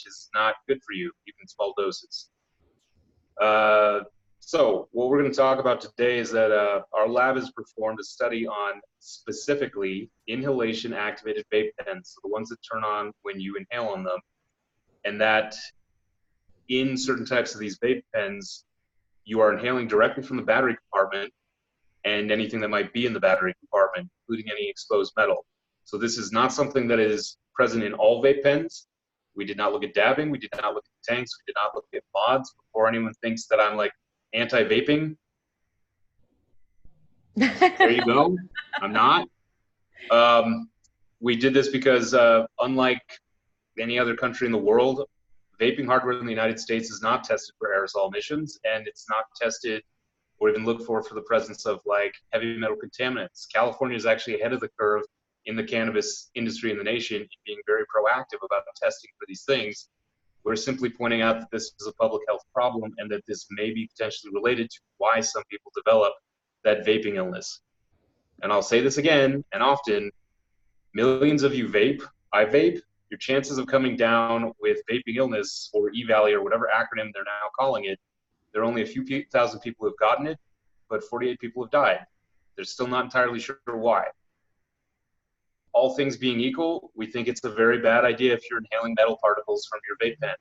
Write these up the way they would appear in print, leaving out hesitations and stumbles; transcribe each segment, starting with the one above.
is not good for you, even in small doses. So what we're going to talk about today is that our lab has performed a study on specifically inhalation-activated vape pens, so the ones that turn on when you inhale on them, and that in certain types of these vape pens, you are inhaling directly from the battery compartment and anything that might be in the battery compartment, including any exposed metal. So this is not something that is present in all vape pens. We did not look at dabbing. We did not look at tanks. We did not look at mods. Before anyone thinks that I'm like anti-vaping, there you go. I'm not. We did this because unlike any other country in the world, vaping hardware in the United States is not tested for aerosol emissions, and it's not tested or even looked for the presence of like heavy metal contaminants. California is actually ahead of the curve in the cannabis industry in the nation in being very proactive about testing for these things. We're simply pointing out that this is a public health problem and that this may be potentially related to why some people develop that vaping illness. And I'll say this again and often, millions of you vape, I vape, your chances of coming down with vaping illness or EVALI or whatever acronym they're now calling it, there are only a few thousand people who have gotten it, but 48 people have died. They're still not entirely sure why. All things being equal, we think it's a very bad idea if you're inhaling metal particles from your vape pen.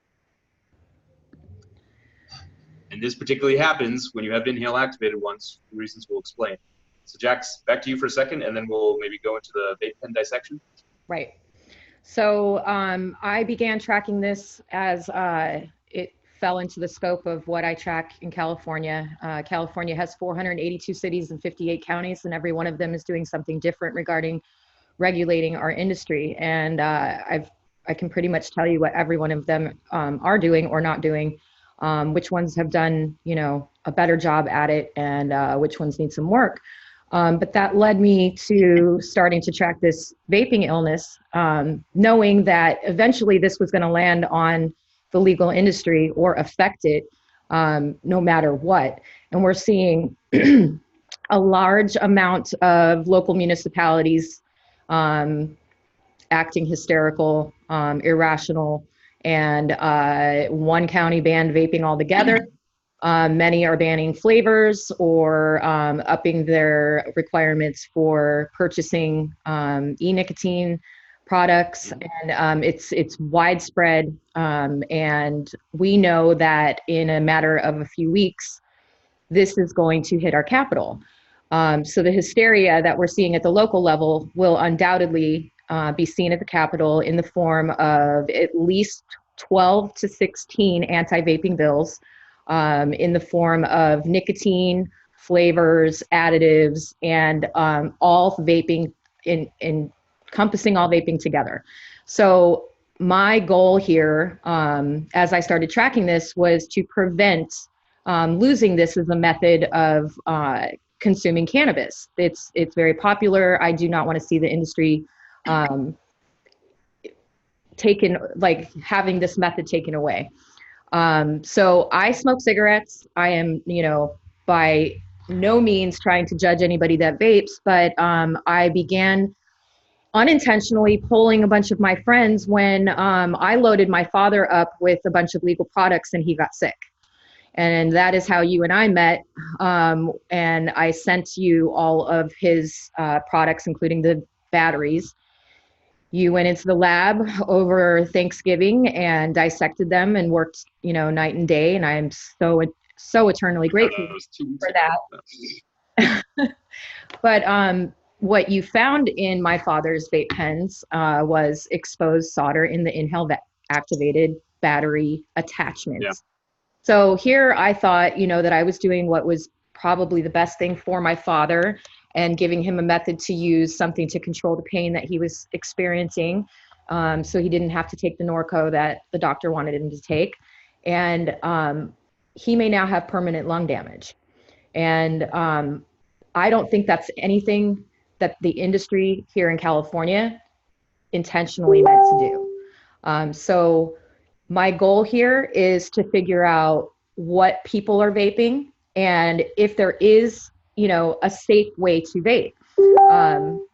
And this particularly happens when you have inhale activated ones, for reasons we'll explain. So Jax, back to you for a second, and then we'll maybe go into the vape pen dissection. Right. So I began tracking this as it fell into the scope of what I track in California. California has 482 cities and 58 counties, and every one of them is doing something different regarding regulating our industry. And I can pretty much tell you what every one of them are doing or not doing, which ones have done, you know, a better job at it, and which ones need some work. But that led me to starting to track this vaping illness, knowing that eventually this was going to land on the legal industry or affect it, no matter what. And we're seeing a large amount of local municipalities acting hysterical, irrational, and one county banned vaping altogether. Many are banning flavors or upping their requirements for purchasing e-nicotine products, and it's widespread. And we know that in a matter of a few weeks, this is going to hit our capital. So the hysteria that we're seeing at the local level will undoubtedly be seen at the Capitol in the form of at least 12 to 16 anti-vaping bills, in the form of nicotine, flavors, additives, and all vaping, encompassing all vaping together. So my goal here, as I started tracking this, was to prevent losing this as a method of consuming cannabis. It's very popular. I do not want to see the industry taken, like having this method taken away. So I smoke cigarettes. I am, you know, by no means trying to judge anybody that vapes, but I began unintentionally polling a bunch of my friends when I loaded my father up with a bunch of legal products and he got sick. And that is how you and I met. And I sent you all of his products, including the batteries. You went into the lab over Thanksgiving and dissected them and worked, you know, night and day. And I am so eternally grateful for that. But what you found in my father's vape pens was exposed solder in the inhale-activated battery attachments. Yeah. So here I thought, you know, that I was doing what was probably the best thing for my father and giving him a method to use, something to control the pain that he was experiencing, so he didn't have to take the Norco that the doctor wanted him to take. And he may now have permanent lung damage. And I don't think that's anything that the industry here in California intentionally meant to do. So my goal here is to figure out what people are vaping and if there is, you know, a safe way to vape.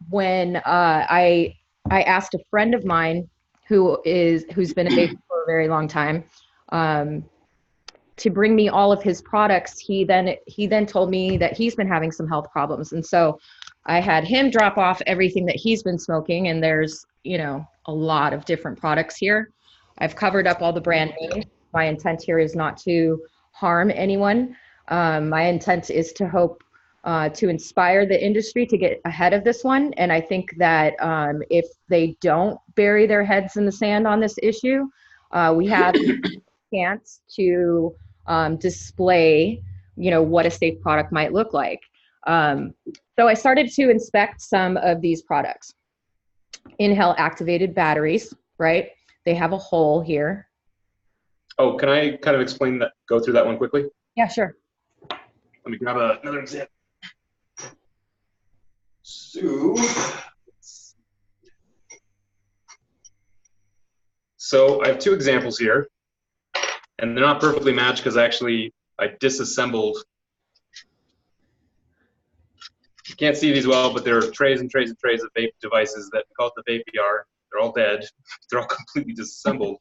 When I asked a friend of mine who's been a vaper for for a very long time. To bring me all of his products, he then told me that he's been having some health problems. And so I had him drop off everything that he's been smoking. And there's, a lot of different products here. I've covered up all the brand names. My intent here is not to harm anyone. My intent is to hope to inspire the industry to get ahead of this one. And I think that if they don't bury their heads in the sand on this issue, we have a chance to display, what a safe product might look like. So I started to inspect some of these products. Inhale-activated batteries, right? They have a hole here. Oh, can I kind of explain that, go through that one quickly? Yeah, sure. Let me grab another example. So I have two examples here, and they're not perfectly matched because actually I disassembled. You can't see these well, but there are trays and trays and trays of vape devices that we call it the Vape yard. They're all dead. They're all completely disassembled.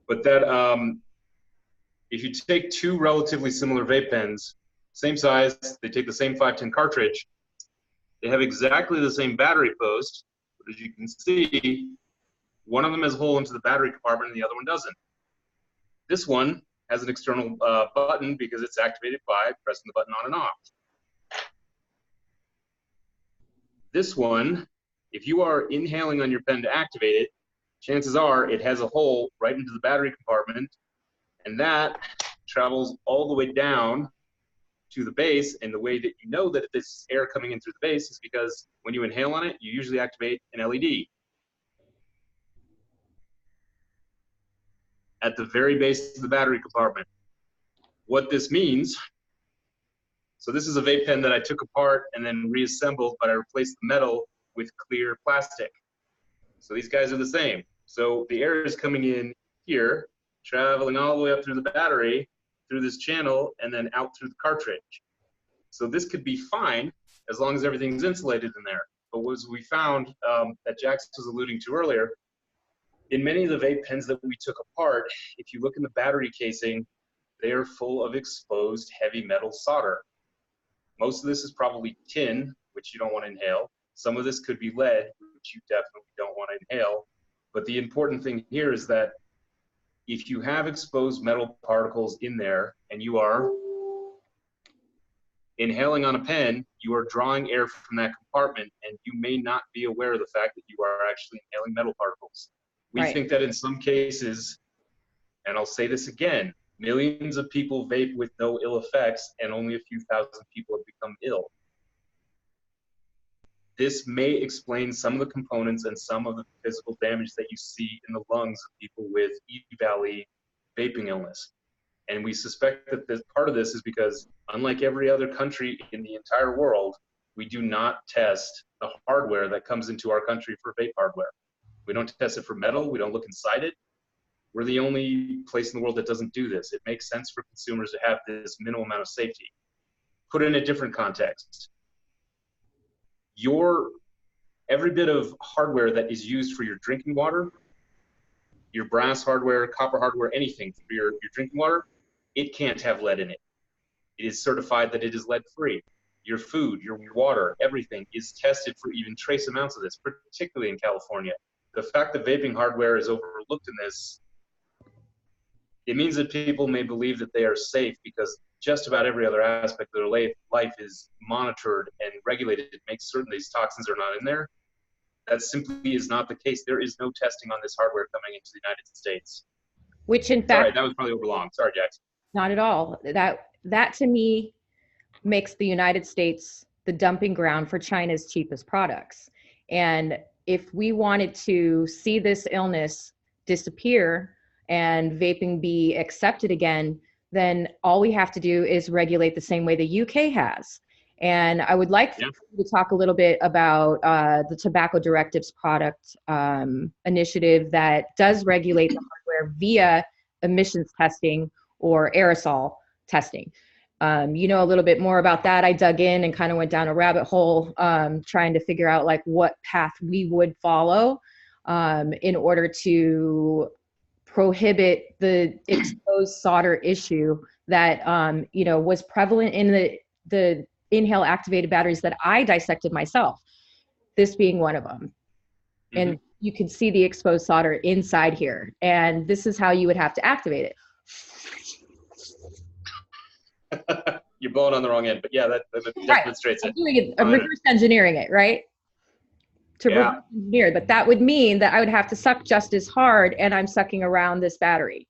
But that, if you take two relatively similar vape pens, same size, they take the same 510 cartridge, they have exactly the same battery post, but as you can see, one of them has a hole into the battery compartment and the other one doesn't. This one has an external button because it's activated by pressing the button on and off. This one, if you are inhaling on your pen to activate it, chances are it has a hole right into the battery compartment, and that travels all the way down to the base. And the way that you know that this air coming in through the base is because when you inhale on it, you usually activate an LED. At the very base of the battery compartment. What this means, so this is a vape pen that I took apart and then reassembled, but I replaced the metal with clear plastic. So these guys are the same. So the air is coming in here, traveling all the way up through the battery, through this channel, and then out through the cartridge. So this could be fine as long as everything's insulated in there. But what we found that Jax was alluding to earlier, in many of the vape pens that we took apart, if you look in the battery casing, they are full of exposed heavy metal solder. Most of this is probably tin, which you don't want to inhale. Some of this could be lead, which you definitely don't want to inhale. But the important thing here is that if you have exposed metal particles in there and you are inhaling on a pen, you are drawing air from that compartment, and you may not be aware of the fact that you are actually inhaling metal particles. We think that in some cases, and I'll say this again, millions of people vape with no ill effects, and only a few thousand people have become ill. This may explain some of the components and some of the physical damage that you see in the lungs of people with E-Valley vaping illness. And we suspect that part of this is because, unlike every other country in the entire world, we do not test the hardware that comes into our country for vape hardware. We don't test it for metal. We don't look inside it. We're the only place in the world that doesn't do this. It makes sense for consumers to have this minimal amount of safety. Put it in a different context. Every bit of hardware that is used for your drinking water, your brass hardware, copper hardware, anything for your drinking water, it can't have lead in it. It is certified that it is lead-free. Your food, your water, everything is tested for even trace amounts of this, particularly in California. The fact that vaping hardware is overlooked in this, it means that people may believe that they are safe because just about every other aspect of their life is monitored and regulated to make certain these toxins are not in there. That simply is not the case. There is no testing on this hardware coming into the United States. Which in fact— Sorry, that was probably overlong. Sorry, Jackson. Not at all. That to me makes the United States the dumping ground for China's cheapest products. And if we wanted to see this illness disappear and vaping be accepted again, then all we have to do is regulate the same way the UK has. And I would like to talk a little bit about the Tobacco Directives product initiative that does regulate the hardware via emissions testing or aerosol testing. You know a little bit more about that. I dug in and kind of went down a rabbit hole trying to figure out like what path we would follow in order to prohibit the exposed solder issue that was prevalent in the inhale activated batteries that I dissected myself, this being one of them. Mm-hmm. And you can see the exposed solder inside here, and this is how you would have to activate it. You're blowing on the wrong end, but yeah, that demonstrates it. it. I'm doing it, I'm reverse engineering it, right? To reverse engineer, but that would mean that I would have to suck just as hard, and I'm sucking around this battery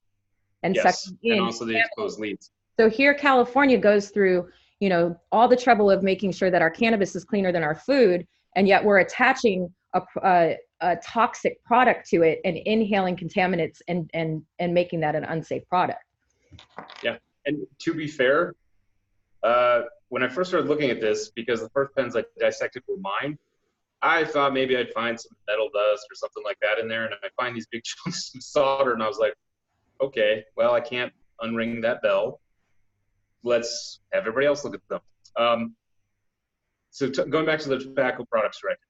and sucking in. And also the exposed leads. So here, California goes through, all the trouble of making sure that our cannabis is cleaner than our food, and yet we're attaching a toxic product to it and inhaling contaminants and making that an unsafe product. Yeah, and to be fair, when I first started looking at this, because the first pens I dissected were mine, I thought maybe I'd find some metal dust or something like that in there, and I find these big chunks of solder, and I was like, okay, well, I can't unring that bell. Let's have everybody else look at them. So going back to the tobacco products directive,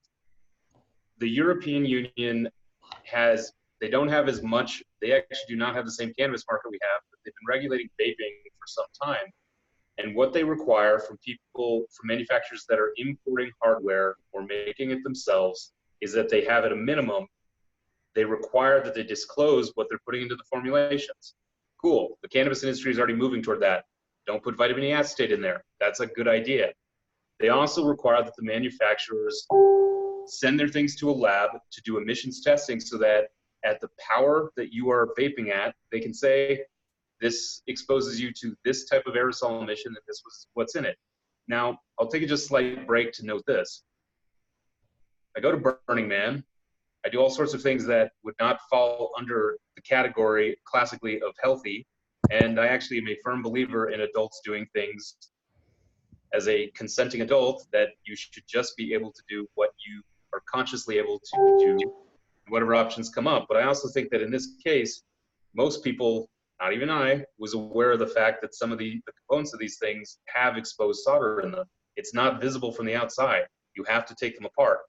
the European Union they don't have as much, they actually do not have the same cannabis market we have, but they've been regulating vaping for some time. And what they require from manufacturers that are importing hardware or making it themselves is that they have at a minimum, they require that they disclose what they're putting into the formulations. Cool, the cannabis industry is already moving toward that. Don't put vitamin E acetate in there. That's a good idea. They also require that the manufacturers send their things to a lab to do emissions testing so that at the power that you are vaping at, they can say, this exposes you to this type of aerosol emission and this was what's in it. Now, I'll take just a slight break to note this. I go to Burning Man. I do all sorts of things that would not fall under the category classically of healthy. And I actually am a firm believer in adults doing things as a consenting adult, that you should just be able to do what you are consciously able to do, whatever options come up. But I also think that in this case, most people, not even I, was aware of the fact that some of the components of these things have exposed solder in them. It's not visible from the outside. You have to take them apart.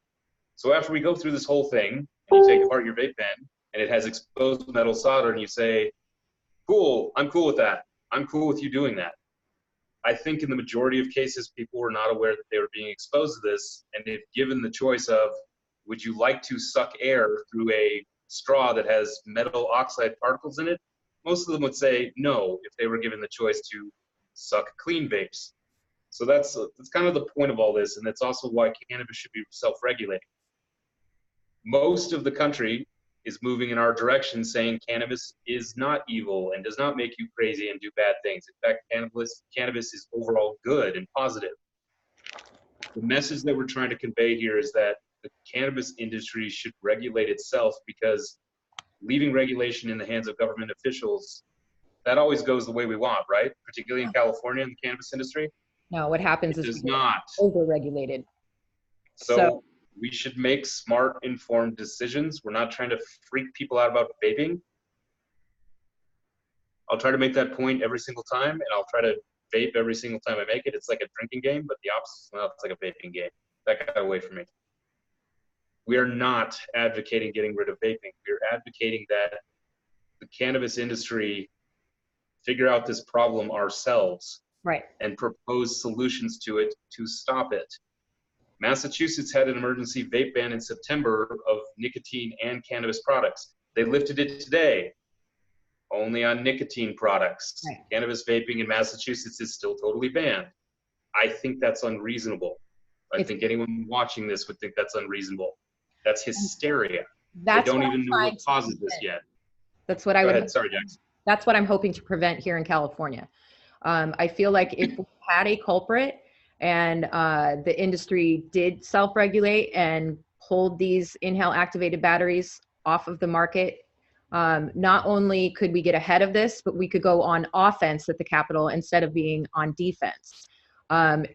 So after we go through this whole thing, and you take apart your vape pen, and it has exposed metal solder, and you say, cool, I'm cool with that. I'm cool with you doing that. I think in the majority of cases, people were not aware that they were being exposed to this, and if given the choice of, would you like to suck air through a straw that has metal oxide particles in it, most of them would say no if they were given the choice to suck clean vapes. So that's kind of the point of all this, and that's also why cannabis should be self-regulating. Most of the country is moving in our direction, saying cannabis is not evil and does not make you crazy and do bad things. In fact, cannabis is overall good and positive. The message that we're trying to convey here is that the cannabis industry should regulate itself, because leaving regulation in the hands of government officials, that always goes the way we want, right? Particularly in California in the cannabis industry. No, what happens is it's not over-regulated. So we should make smart, informed decisions. We're not trying to freak people out about vaping. I'll try to make that point every single time, and I'll try to vape every single time I make it. It's like a drinking game, but the opposite, well, it's like a vaping game. That got away from me. We are not advocating getting rid of vaping. We're advocating that the cannabis industry figure out this problem ourselves, right, and propose solutions to it to stop it. Massachusetts had an emergency vape ban in September of nicotine and cannabis products. They lifted it today, only on nicotine products. Right. Cannabis vaping in Massachusetts is still totally banned. I think that's unreasonable. I think anyone watching this would think that's unreasonable. That's hysteria. They don't even know what causes this yet. That's what I would. Go ahead. Sorry, Jackson. That's what I'm hoping to prevent here in California. I feel like if we had a culprit and the industry did self-regulate and pulled these inhale activated batteries off of the market, not only could we get ahead of this, but we could go on offense at the Capitol instead of being on defense.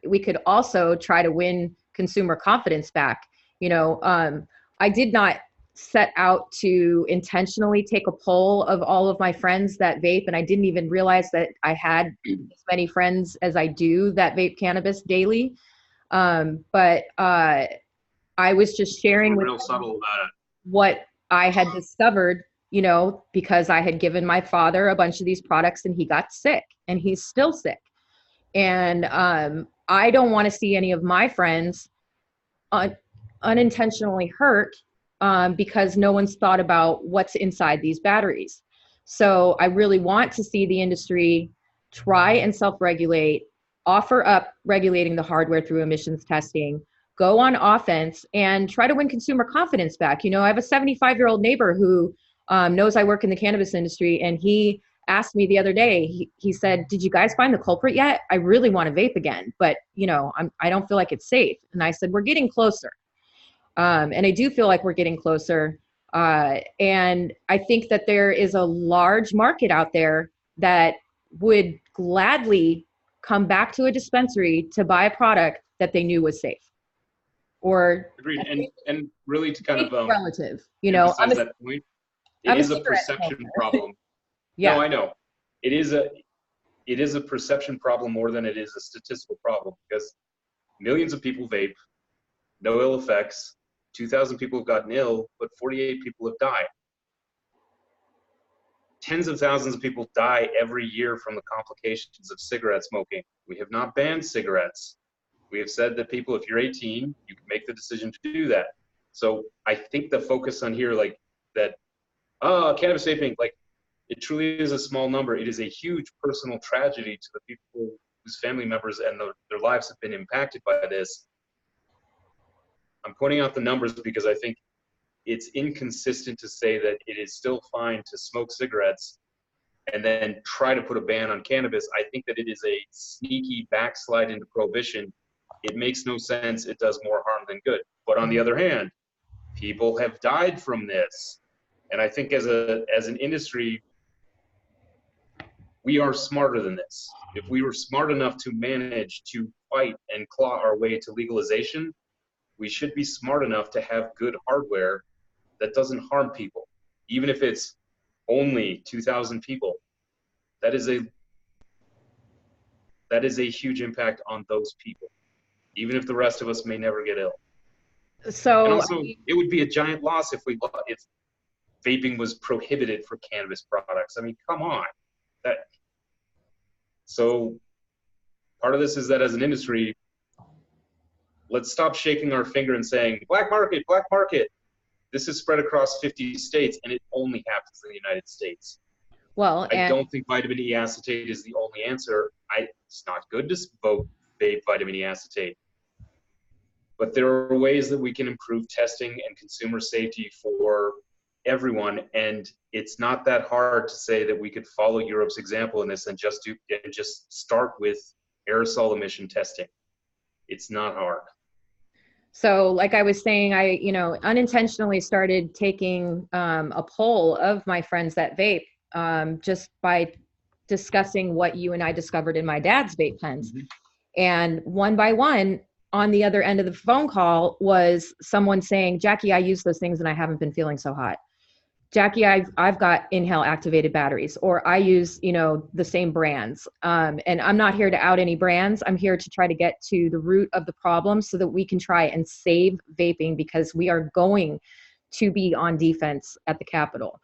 We could also try to win consumer confidence back. I did not set out to intentionally take a poll of all of my friends that vape, and I didn't even realize that I had as many friends as I do that vape cannabis daily. But I was just sharing with real subtle about it. what I had discovered, you know, because I had given my father a bunch of these products and he got sick and he's still sick. And I don't want to see any of my friends unintentionally hurt because no one's thought about what's inside these batteries. So I really want to see the industry try and self-regulate, offer up regulating the hardware through emissions testing, go on offense, and try to win consumer confidence back. You know, I have a 75-year-old neighbor who knows I work in the cannabis industry, and he asked me the other day, he said, did you guys find the culprit yet? I really want to vape again, but you know, I don't feel like it's safe. And I said, we're getting closer. And I do feel like we're getting closer. And I think that there is a large market out there that would gladly come back to a dispensary to buy a product that they knew was safe. Or agreed. And really to kind of relative, you know, that point, it is a perception problem. Yeah. No, I know. It is a perception problem more than it is a statistical problem, because millions of people vape, no ill effects, 2,000 people have gotten ill, but 48 people have died. Tens of thousands of people die every year from the complications of cigarette smoking. We have not banned cigarettes. We have said that people, if you're 18, you can make the decision to do that. So I think the focus on here, like that, cannabis vaping, like it truly is a small number. It is a huge personal tragedy to the people whose family members and their lives have been impacted by this. I'm pointing out the numbers because I think it's inconsistent to say that it is still fine to smoke cigarettes and then try to put a ban on cannabis. I think that it is a sneaky backslide into prohibition. It makes no sense. It does more harm than good. But on the other hand, people have died from this. And I think as an industry, we are smarter than this. If we were smart enough to manage to fight and claw our way to legalization, we should be smart enough to have good hardware that doesn't harm people. Even if it's only 2,000 people, that is a huge impact on those people, even if the rest of us may never get ill. So, and also, it would be a giant loss if vaping was prohibited for cannabis products. I mean, come on. So part of this is that as an industry, let's stop shaking our finger and saying, black market, black market. This is spread across 50 states, and it only happens in the United States. Well, I don't think vitamin E acetate is the only answer. It's not good to vape vitamin E acetate. But there are ways that we can improve testing and consumer safety for everyone, and it's not that hard to say that we could follow Europe's example in this and just start with aerosol emission testing. It's not hard. So like I was saying, I unintentionally started taking a poll of my friends that vape just by discussing what you and I discovered in my dad's vape pens. Mm-hmm. And one by one, on the other end of the phone call was someone saying, Jackie, I use those things and I haven't been feeling so hot. Jackie, I've got inhale-activated batteries, or I use, the same brands. And I'm not here to out any brands. I'm here to try to get to the root of the problem so that we can try and save vaping, because we are going to be on defense at the Capitol.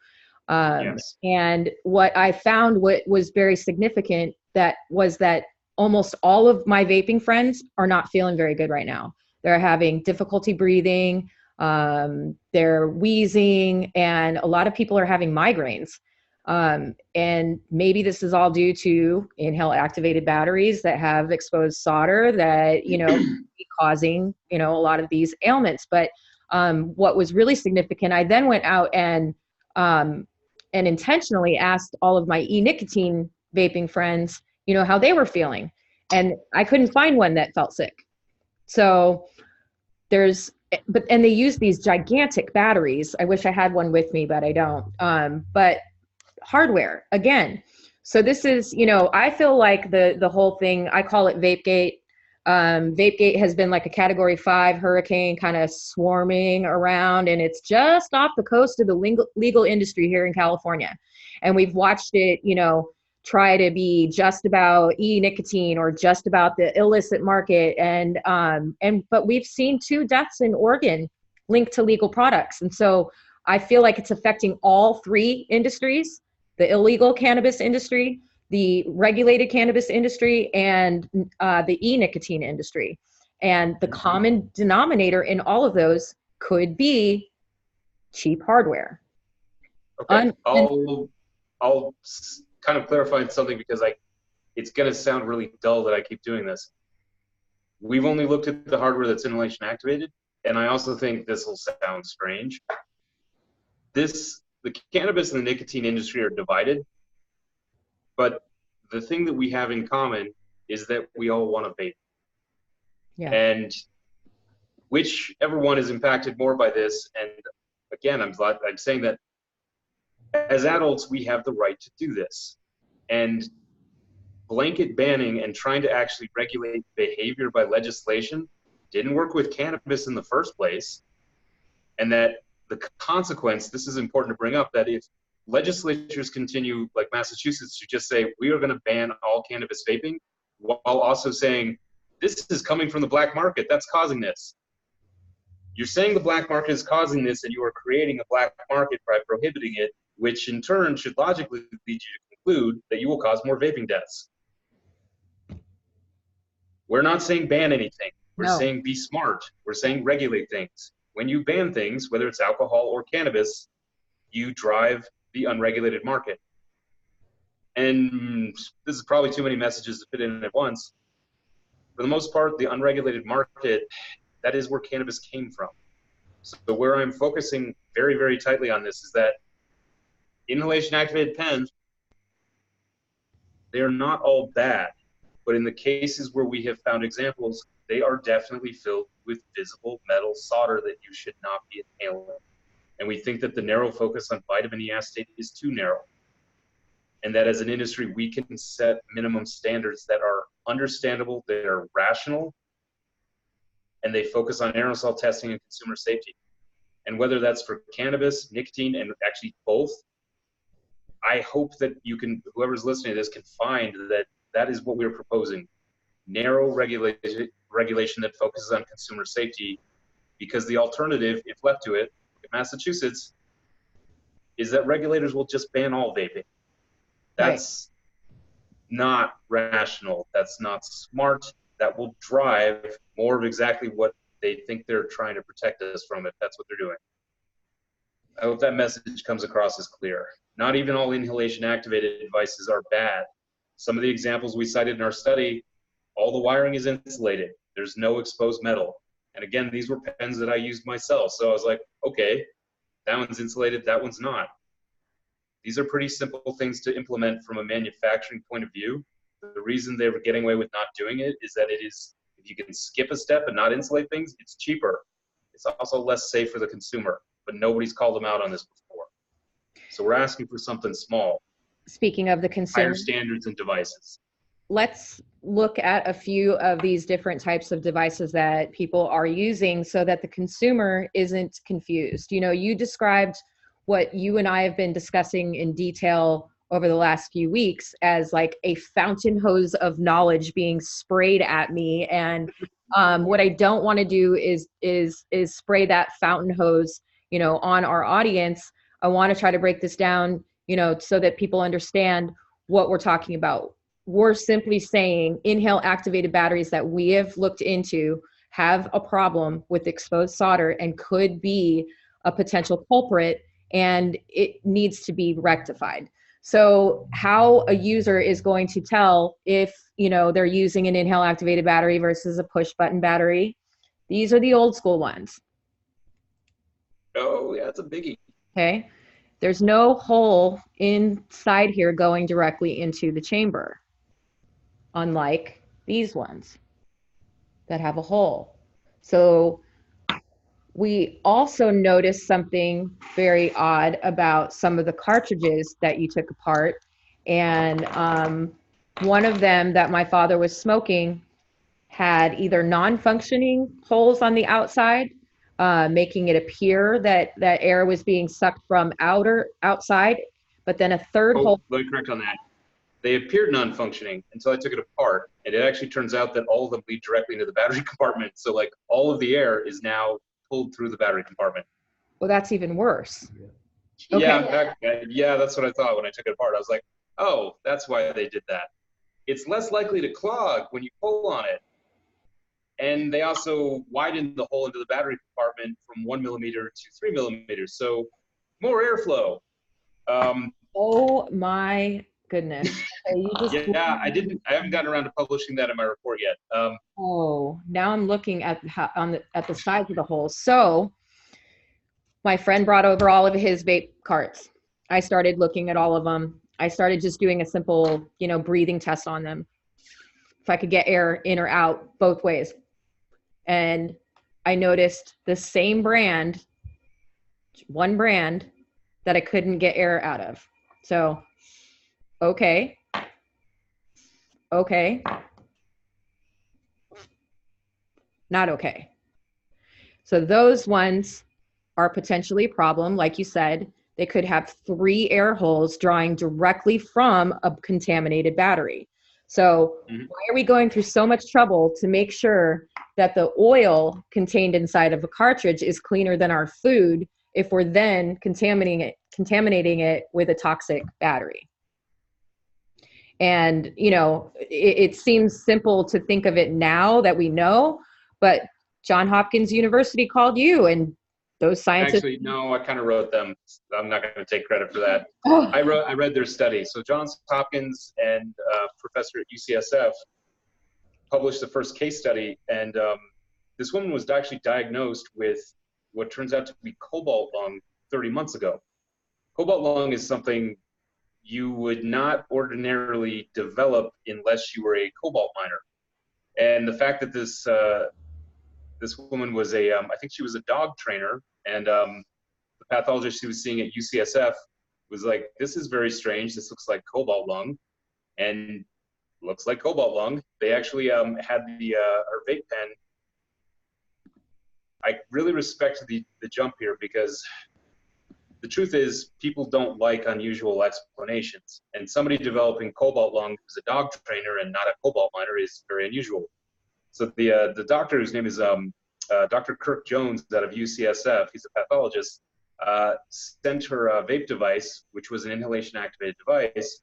Yes. And what I found was very significant was that almost all of my vaping friends are not feeling very good right now. They're having difficulty breathing. They're wheezing, and a lot of people are having migraines. And maybe this is all due to inhale-activated batteries that have exposed solder that, be causing, a lot of these ailments. But what was really significant, I then went out and intentionally asked all of my e-nicotine vaping friends, how they were feeling. And I couldn't find one that felt sick. So and they use these gigantic batteries. I wish I had one with me, but I don't. But hardware again. So this is, I feel like the whole thing, I call it VapeGate. VapeGate has been like a Category 5 hurricane kind of swarming around, and it's just off the coast of the legal industry here in California. And we've watched it, try to be just about e-nicotine or just about the illicit market. But we've seen 2 deaths in Oregon linked to legal products. And so I feel like it's affecting all three industries: the illegal cannabis industry, the regulated cannabis industry, and the e-nicotine industry. And the common denominator in all of those could be cheap hardware. Okay, I'll kind of clarify something, because it's going to sound really dull that I keep doing this. We've only looked at the hardware that's inhalation activated, and I also think this will sound strange. The cannabis and the nicotine industry are divided, but the thing that we have in common is that we all want to vape. Yeah. And whichever one is impacted more by this, and again, I'm saying that as adults, we have the right to do this. And blanket banning and trying to actually regulate behavior by legislation didn't work with cannabis in the first place. And that the consequence, this is important to bring up, that if legislatures continue, like Massachusetts, to just say, we are going to ban all cannabis vaping, while also saying, this is coming from the black market, that's causing this. You're saying the black market is causing this, and you are creating a black market by prohibiting it, which in turn should logically lead you to conclude that you will cause more vaping deaths. We're not saying ban anything. We're saying be smart. We're saying regulate things. When you ban things, whether it's alcohol or cannabis, you drive the unregulated market. And this is probably too many messages to fit in at once. For the most part, the unregulated market, that is where cannabis came from. So where I'm focusing very, very tightly on this is that inhalation-activated pens, they are not all bad. But in the cases where we have found examples, they are definitely filled with visible metal solder that you should not be inhaling. And we think that the narrow focus on vitamin E acetate is too narrow. And that as an industry, we can set minimum standards that are understandable, that are rational, and they focus on aerosol testing and consumer safety. And whether that's for cannabis, nicotine, and actually both, I hope that whoever's listening to this can find that that is what we're proposing. Narrow regulation that focuses on consumer safety, because the alternative, if left to it, in Massachusetts, is that regulators will just ban all vaping. That's not rational. That's not smart. That will drive more of exactly what they think they're trying to protect us from, if that's what they're doing. I hope that message comes across as clear. Not even all inhalation-activated devices are bad. Some of the examples we cited in our study, all the wiring is insulated. There's no exposed metal. And again, these were pens that I used myself. So I was like, okay, that one's insulated, that one's not. These are pretty simple things to implement from a manufacturing point of view. The reason they were getting away with not doing it is that if you can skip a step and not insulate things, it's cheaper. It's also less safe for the consumer, but nobody's called them out on this before. So we're asking for something small. Speaking of the consumer, higher standards and devices. Let's look at a few of these different types of devices that people are using so that the consumer isn't confused. You know, you described what you and I have been discussing in detail over the last few weeks as like a fountain hose of knowledge being sprayed at me. And what I don't want to do is spray that fountain hose, you know, on our audience. I want to try to break this down, you know, so that people understand what we're talking about. We're simply saying inhale activated batteries that we have looked into have a problem with exposed solder and could be a potential culprit, and it needs to be rectified. So how a user is going to tell if, you know, they're using an inhale activated battery versus a push button battery, these are the old school ones. Oh, yeah, that's a biggie. Okay. There's no hole inside here going directly into the chamber, unlike these ones that have a hole. So we also noticed something very odd about some of the cartridges that you took apart. And one of them that my father was smoking had either non-functioning holes on the outside, making it appear that air was being sucked from outside, but then a third hole. Let me correct on that. They appeared non-functioning until I took it apart, and it actually turns out that all of them lead directly into the battery compartment. So like all of the air is now pulled through the battery compartment. Well, that's even worse. Okay. Yeah, that's what I thought when I took it apart. I was like, oh, that's why they did that. It's less likely to clog when you pull on it. And they also widened the hole into the battery compartment from 1 millimeter to 3 millimeters. So more airflow. Oh my goodness. Okay, you just Yeah, I haven't gotten around to publishing that in my report yet. Oh, now I'm looking at at the size of the hole. So my friend brought over all of his vape carts. I started looking at all of them. I started just doing a simple, breathing test on them. If I could get air in or out both ways. And I noticed the same brand, one brand that I couldn't get air out of. So, okay. Not okay. So those ones are potentially a problem. Like you said, they could have 3 air holes drawing directly from a contaminated battery. So why are we going through so much trouble to make sure that the oil contained inside of a cartridge is cleaner than our food if we're then contaminating it with a toxic battery? And, it seems simple to think of it now that we know, but Johns Hopkins University called you, and those scientists. Actually, no, I kind of wrote them. I'm not going to take credit for that. Oh. I read their study. So Johns Hopkins and professor at UCSF published the first case study, and this woman was actually diagnosed with what turns out to be cobalt lung 30 months ago. Cobalt lung is something you would not ordinarily develop unless you were a cobalt miner. And the fact that this woman was I think she was a dog trainer, and the pathologist she was seeing at UCSF was like, this is very strange. This looks like cobalt lung, and looks like cobalt lung. They actually had her vape pen. I really respect the jump here, because the truth is people don't like unusual explanations, and somebody developing cobalt lung who's a dog trainer and not a cobalt miner is very unusual. So the doctor, whose name is Dr. Kirk Jones out of UCSF, he's a pathologist, sent her a vape device, which was an inhalation-activated device,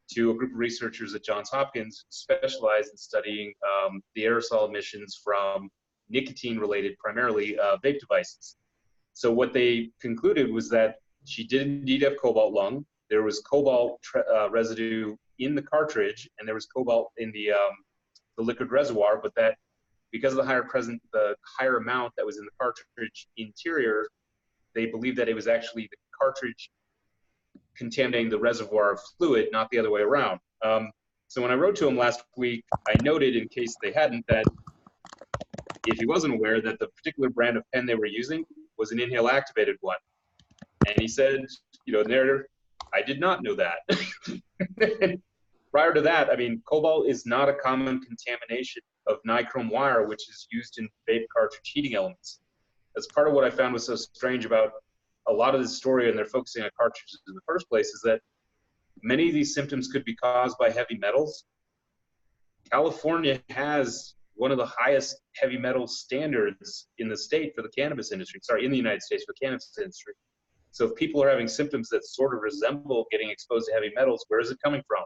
to a group of researchers at Johns Hopkins who specialized in studying the aerosol emissions from nicotine-related, primarily vape devices. So what they concluded was that she did indeed have cobalt lung. There was cobalt residue in the cartridge, and there was cobalt in the liquid reservoir, but that because of the higher amount that was in the cartridge interior, they believed that it was actually the cartridge contaminating the reservoir of fluid, not the other way around. So when I wrote to him last week, I noted, in case they hadn't, that if he wasn't aware, that the particular brand of pen they were using was an inhale-activated one. And he said, narrator, I did not know that. Prior to that, cobalt is not a common contamination of nichrome wire, which is used in vape cartridge heating elements. That's part of what I found was so strange about a lot of this story, and they're focusing on cartridges in the first place, is that many of these symptoms could be caused by heavy metals. California has one of the highest heavy metal standards in the state for the cannabis industry, in the United States for the cannabis industry. So if people are having symptoms that sort of resemble getting exposed to heavy metals, where is it coming from?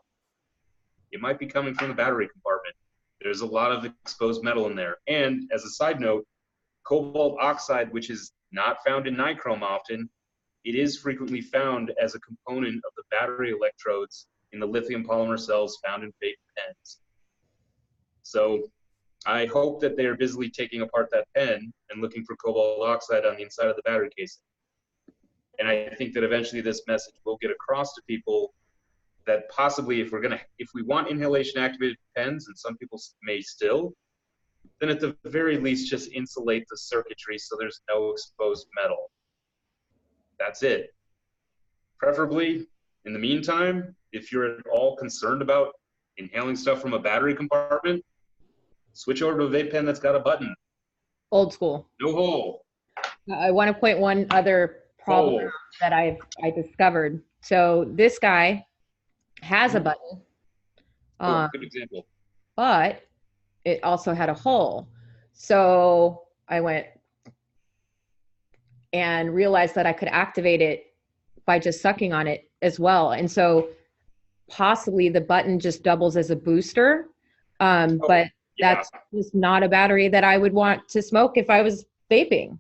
It might be coming from the battery compartment. There's a lot of exposed metal in there. And as a side note, cobalt oxide, which is not found in nichrome often, it is frequently found as a component of the battery electrodes in the lithium polymer cells found in vape pens. So I hope that they're busily taking apart that pen and looking for cobalt oxide on the inside of the battery casing. And I think that eventually this message will get across to people that possibly if we want inhalation-activated pens, and some people may still, then at the very least just insulate the circuitry so there's no exposed metal. That's it. Preferably, in the meantime, if you're at all concerned about inhaling stuff from a battery compartment, switch over to a vape pen that's got a button. Old school. No hole. I want to point one other problem that I discovered. So this guy has a button. Good example. But it also had a hole. So I went, and realized that I could activate it by just sucking on it as well. And so possibly the button just doubles as a booster. But yeah. that's just not a battery that I would want to smoke if I was vaping,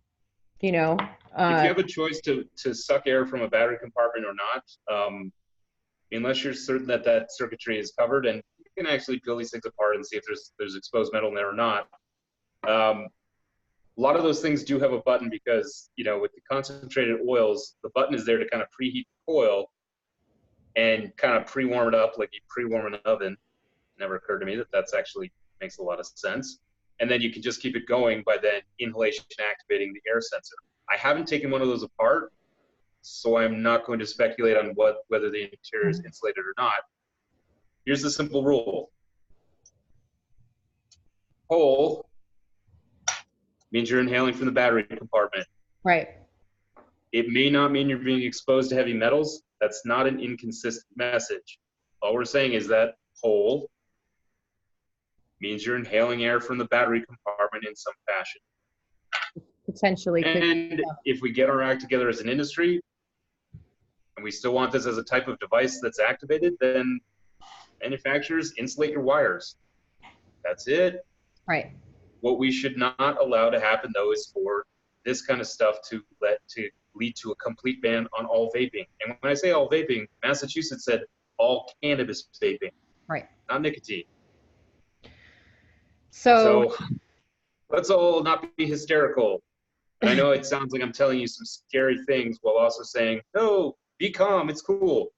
you know. If you have a choice to suck air from a battery compartment or not, unless you're certain that that circuitry is covered, and you can actually peel these things apart and see if there's exposed metal in there or not. A lot of those things do have a button because, you know, with the concentrated oils, the button is there to kind of preheat the coil and kind of pre-warm it up like you pre-warm an oven. Never occurred to me that that's actually makes a lot of sense. And then you can just keep it going by then inhalation activating the air sensor. I haven't taken one of those apart, so I'm not going to speculate on whether the interior is insulated or not. Here's the simple rule. Whole means you're inhaling from the battery compartment. Right. It may not mean you're being exposed to heavy metals. That's not an inconsistent message. All we're saying is that whole means you're inhaling air from the battery compartment in some fashion. Potentially. And if we get our act together as an industry, and we still want this as a type of device that's activated, then manufacturers insulate your wires. That's it. Right. What we should not allow to happen, though, is for this kind of stuff to lead to a complete ban on all vaping. And when I say all vaping, Massachusetts said all cannabis vaping. Right. Not nicotine. So let's all not be hysterical. And I know it sounds like I'm telling you some scary things while also saying, no, be calm, it's cool.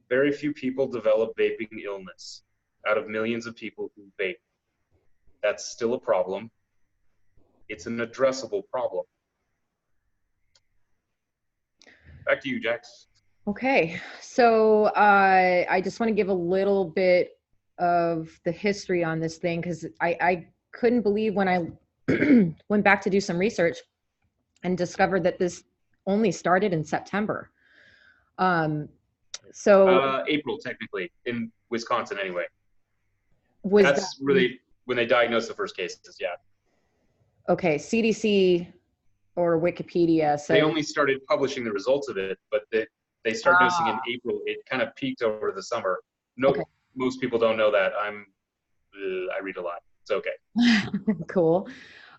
Very few people develop vaping illness out of millions of people who vape. That's still a problem. It's an addressable problem. Back to you, Jax. Okay, so I just want to give a little bit of the history on this thing, because I couldn't believe when I went back to do some research and discovered that this only started in September. So April, technically, in Wisconsin anyway. That's really when they diagnosed the first cases, yeah. Okay, CDC or Wikipedia said they only started publishing the results of it, but they started noticing in April. It kind of peaked over the summer. Okay. Most people don't know that. I read a lot. It's okay. Cool.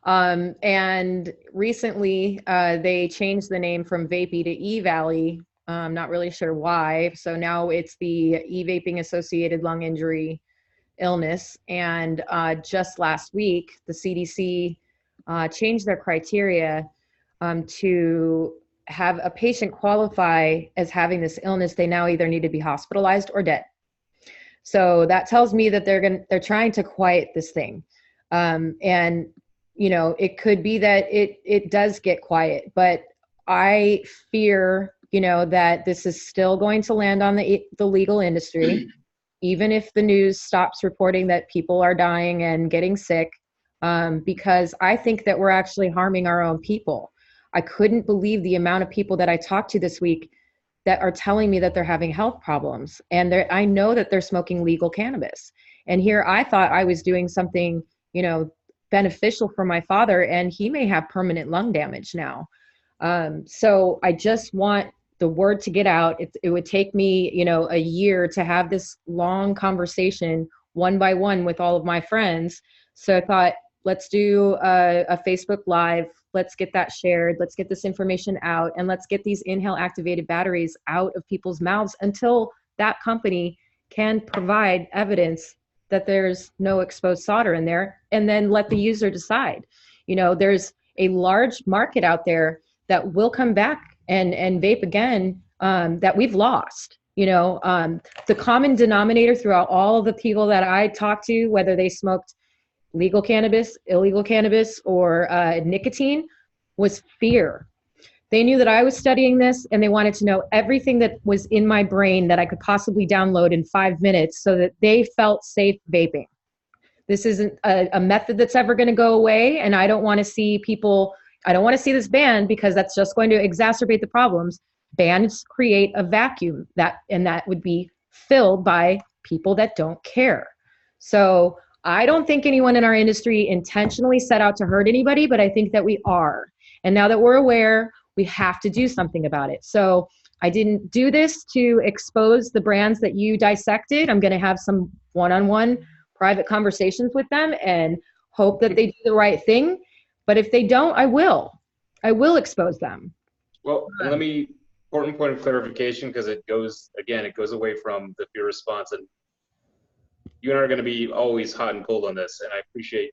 And recently they changed the name from Vapey to E-Valley. I'm not really sure why. So now it's the E-Vaping Associated Lung Injury Illness. And just last week, the CDC changed their criteria to have a patient qualify as having this illness. They now either need to be hospitalized or dead. So that tells me that they're trying to quiet this thing. And, you know, it could be that it does get quiet, but I fear, you know, that this is still going to land on the legal industry, even if the news stops reporting that people are dying and getting sick, because I think that we're actually harming our own people. I couldn't believe the amount of people that I talked to this week that are telling me that they're having health problems. And I know that they're smoking legal cannabis. And here I thought I was doing something, you know, beneficial for my father, and he may have permanent lung damage now. So I just want the word to get out. It would take me, you know, a year to have this long conversation one by one with all of my friends. So I thought, let's do a Facebook Live. Let's get that shared. Let's get this information out, and let's get these inhale-activated batteries out of people's mouths until that company can provide evidence that there's no exposed solder in there, and then let the user decide. You know, there's a large market out there that will come back and vape again, that we've lost. You know, the common denominator throughout all of the people that I talked to, whether they smoked legal cannabis, illegal cannabis, or nicotine, was fear. They knew that I was studying this, and they wanted to know everything that was in my brain that I could possibly download in 5 minutes so that they felt safe vaping. This isn't a method that's ever going to go away, and I don't want to see people, I don't want to see this banned, because that's just going to exacerbate the problems. Bans create a vacuum, and that would be filled by people that don't care. So I don't think anyone in our industry intentionally set out to hurt anybody, but I think that we are. And now that we're aware, we have to do something about it. So I didn't do this to expose the brands that you dissected. I'm going to have some one-on-one private conversations with them and hope that they do the right thing. But if they don't, I will expose them. Well, and important point of clarification, because it goes away from the fear response, and you and I are going to be always hot and cold on this, and I appreciate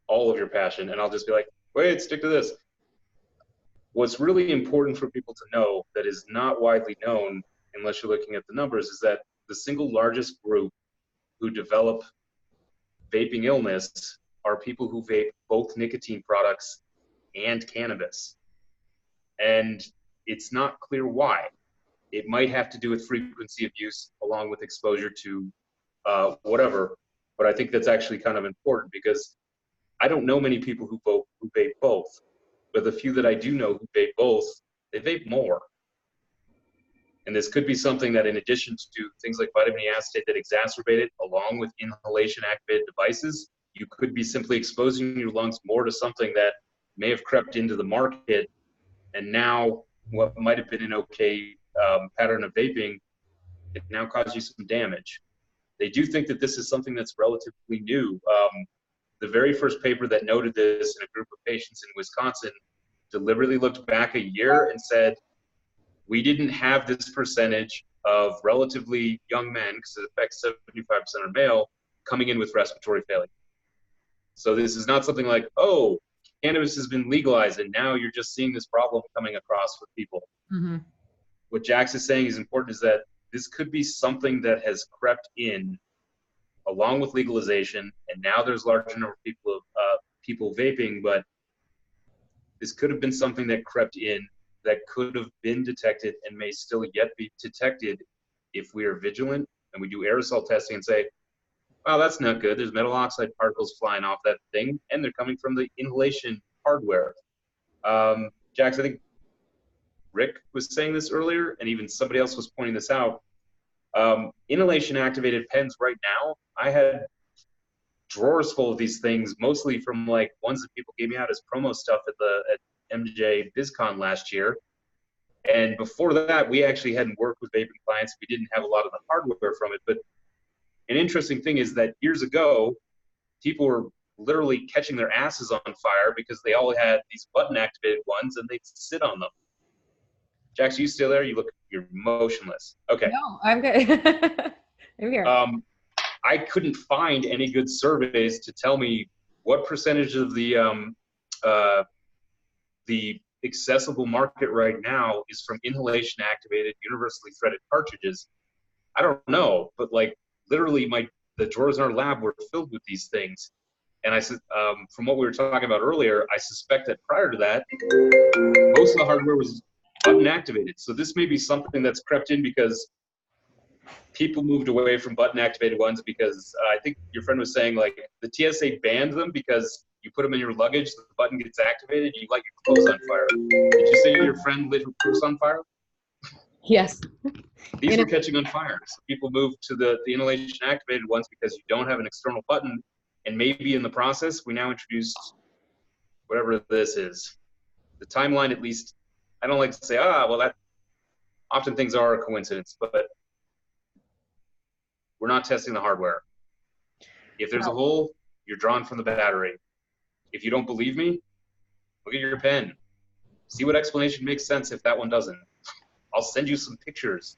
all of your passion, and I'll just be like, wait, stick to this. What's really important for people to know that is not widely known, unless you're looking at the numbers, is that the single largest group who develop vaping illness are people who vape both nicotine products and cannabis. And it's not clear why. It might have to do with frequency of use along with exposure to whatever, but I think that's actually kind of important because I don't know many people who vape both, but the few that I do know who vape both, they vape more. And this could be something that, in addition to things like vitamin E acetate that exacerbate it, along with inhalation-activated devices, you could be simply exposing your lungs more to something that may have crept into the market, and now what might have been an okay pattern of vaping, it now causes you some damage. They do think that this is something that's relatively new. The very first paper that noted this in a group of patients in Wisconsin deliberately looked back a year and said, we didn't have this percentage of relatively young men, because it affects 75% of male, coming in with respiratory failure. So this is not something like, oh, cannabis has been legalized and now you're just seeing this problem coming across with people. Mm-hmm. What Jax is saying is important is that this could be something that has crept in along with legalization, and now there's a larger number of people vaping, but this could have been something that crept in that could have been detected and may still yet be detected if we are vigilant and we do aerosol testing and say, wow, that's not good. There's metal oxide particles flying off that thing, and they're coming from the inhalation hardware. Jax, I think Rick was saying this earlier, and even somebody else was pointing this out. Inhalation-activated pens right now, I had drawers full of these things, mostly from like ones that people gave me out as promo stuff at MJ BizCon last year. And before that, we actually hadn't worked with vaping clients. We didn't have a lot of the hardware from it. But an interesting thing is that years ago, people were literally catching their asses on fire because they all had these button-activated ones and they'd sit on them. Jax, you still there? You're motionless. Okay. No, I'm good. I'm here. I couldn't find any good surveys to tell me what percentage of the accessible market right now is from inhalation-activated, universally threaded cartridges. I don't know, but like literally the drawers in our lab were filled with these things. And I said, from what we were talking about earlier, I suspect that prior to that, most of the hardware was button-activated. So this may be something that's crept in because people moved away from button-activated ones because I think your friend was saying like the TSA banned them because you put them in your luggage, the button gets activated, you light your clothes on fire. Did you say your friend lit her clothes on fire? Yes. These were catching on fire. So people moved to the inhalation-activated ones because you don't have an external button, and maybe in the process we now introduced whatever this is. The timeline, at least, I don't like to say, well, that often things are a coincidence, but we're not testing the hardware. If there's a hole, you're drawn from the battery. If you don't believe me, look at your pen. See what explanation makes sense if that one doesn't. I'll send you some pictures.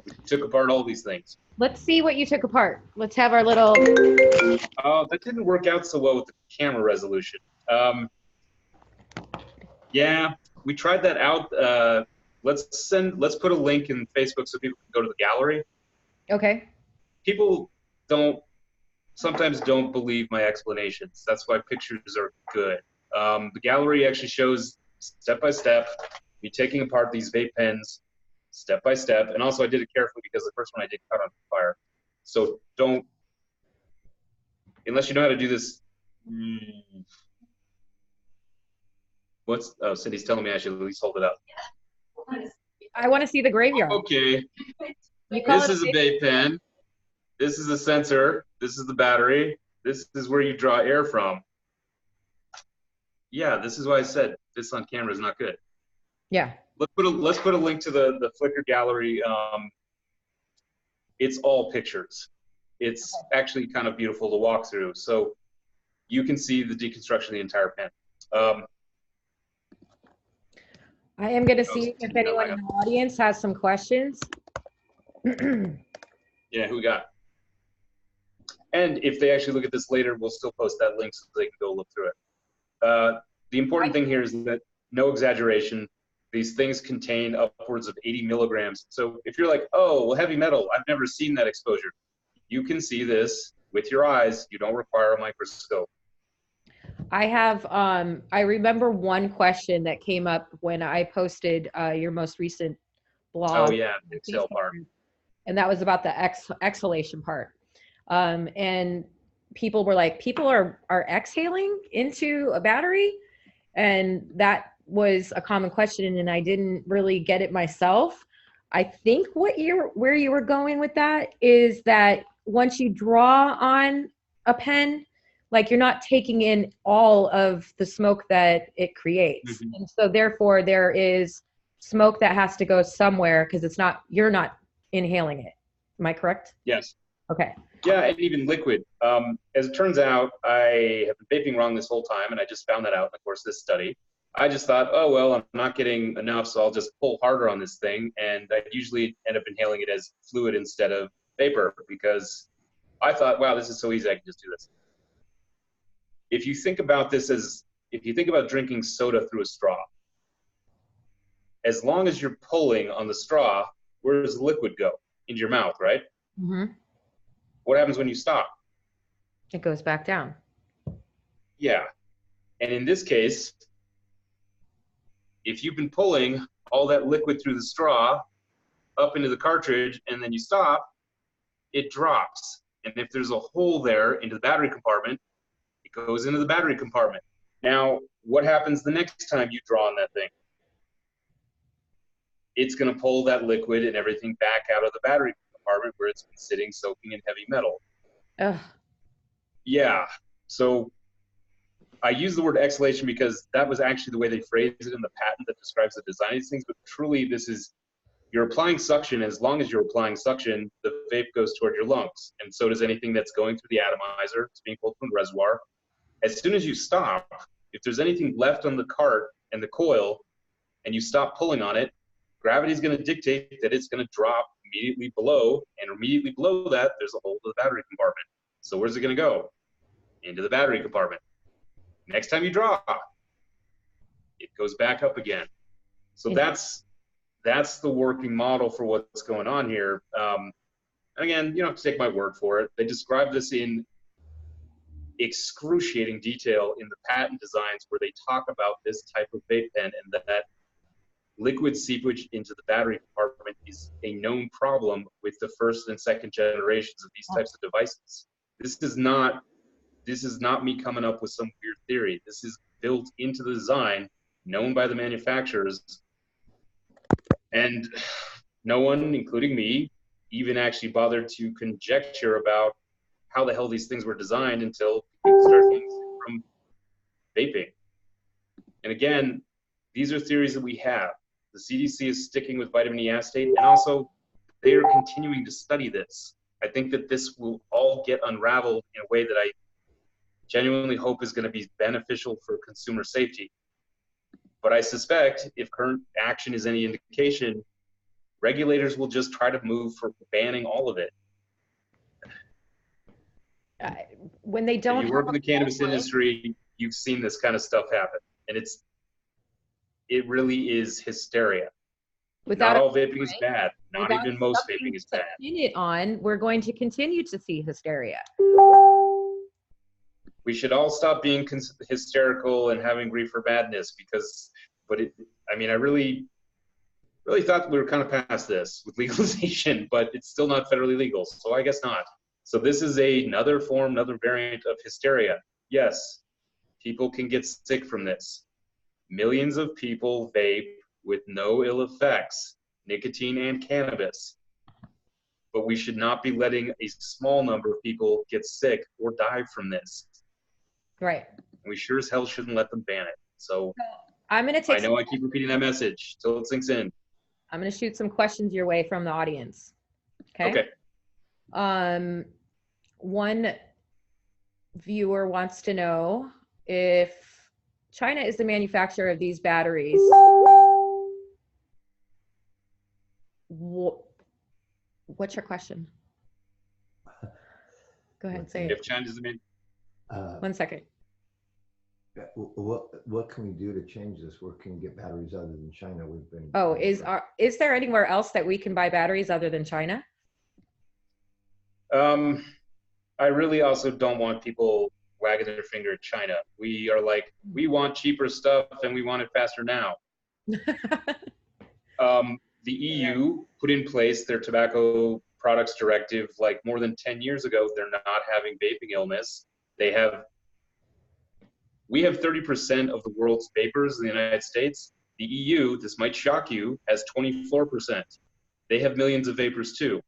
We took apart all these things. Let's see what you took apart. Let's have our little... That didn't work out so well with the camera resolution. Yeah, we tried that out. Let's put a link in Facebook so people can go to the gallery. Okay. People sometimes don't believe my explanations. That's why pictures are good. The gallery actually shows step by step me taking apart these vape pens step by step, and also I did it carefully because the first one I did caught on fire. So don't, unless you know how to do this. Cindy's telling me I should at least hold it up. I want to see the graveyard. Okay. This is a vape pen. This is a sensor. This is the battery. This is where you draw air from. Yeah, this is why I said this on camera is not good. Yeah. Let's put a link to the Flickr gallery. It's all pictures. It's actually kind of beautiful to walk through. So you can see the deconstruction of the entire pen. I am going to see if anyone in the audience has some questions. Yeah, who we got? And if they actually look at this later, we'll still post that link so they can go look through it. The important thing here is that no exaggeration. These things contain upwards of 80 milligrams. So if you're like, oh, well, heavy metal, I've never seen that exposure. You can see this with your eyes. You don't require a microscope. I have, I remember one question that came up when I posted your most recent blog. Oh, yeah, the exhale part. And that was about the exhalation part. And people were like, people are exhaling into a battery? And that was a common question, and I didn't really get it myself. I think where you were going with that is that once you draw on a pen, like you're not taking in all of the smoke that it creates. Mm-hmm. And so therefore there is smoke that has to go somewhere because you're not inhaling it. Am I correct? Yes. Okay. Yeah, and even liquid. As it turns out, I have been vaping wrong this whole time, and I just found that out in the course of this study. I just thought, oh, well, I'm not getting enough, so I'll just pull harder on this thing, and I usually end up inhaling it as fluid instead of vapor because I thought, wow, this is so easy, I can just do this. If you think about this if you think about drinking soda through a straw, as long as you're pulling on the straw, where does the liquid go? Into your mouth, right? Mm-hmm. What happens when you stop? It goes back down. Yeah. And in this case, if you've been pulling all that liquid through the straw up into the cartridge and then you stop, it drops. And if there's a hole there into the battery compartment, it goes into the battery compartment. Now, what happens the next time you draw on that thing? It's going to pull that liquid and everything back out of the battery compartment where it's been sitting soaking in heavy metal. Ugh. Yeah. So I use the word exhalation because that was actually the way they phrased it in the patent that describes the design of these things. But truly, you're applying suction. As long as you're applying suction, the vape goes toward your lungs. And so does anything that's going through the atomizer. It's being pulled from the reservoir. As soon as you stop, if there's anything left on the cart and the coil, and you stop pulling on it, gravity is going to dictate that it's going to drop immediately below. And immediately below that, there's a hole to the battery compartment. So where's it going to go? Into the battery compartment. Next time you draw, it goes back up again. So that's the working model for what's going on here. Again, you don't have to take my word for it. They describe this in excruciating detail in the patent designs where they talk about this type of vape pen and that liquid seepage into the battery compartment is a known problem with the first and second generations of these types of devices. This is not me coming up with some weird theory. This is built into the design, known by the manufacturers. And no one, including me, even actually bothered to conjecture about how the hell these things were designed until people started getting sick from vaping. And again, these are theories that we have. The CDC is sticking with vitamin E acetate, and also they are continuing to study this. I think that this will all get unraveled in a way that I genuinely hope is going to be beneficial for consumer safety. But I suspect if current action is any indication, regulators will just try to move for banning all of it. When they don't, if you work in the cannabis industry, you've seen this kind of stuff happen, and it really is hysteria. Not all vaping is bad. Not even most vaping is bad. We're going to continue to see hysteria. We should all stop being hysterical and having reefer madness I really thought we were kind of past this with legalization, but it's still not federally legal, so I guess not. So this is another variant of hysteria. Yes, people can get sick from this. Millions of people vape with no ill effects, nicotine and cannabis. But we should not be letting a small number of people get sick or die from this. Right. And we sure as hell shouldn't let them ban it. So I'm going to take I know I keep repeating that message till it sinks in. I'm going to shoot some questions your way from the audience. Okay. One viewer wants to know if China is the manufacturer of these batteries. What's your question? Go ahead, say it. If China's the main. 1 second. What can we do to change this? Where can we get batteries other than China? We've been. Oh, is there anywhere else that we can buy batteries other than China? I really also don't want people wagging their finger at China. We are like, we want cheaper stuff and we want it faster now. The EU put in place their tobacco products directive like more than 10 years ago. They're not having vaping illness. We have 30% of the world's vapers in the United States. The EU, this might shock you, has 24%. They have millions of vapers too.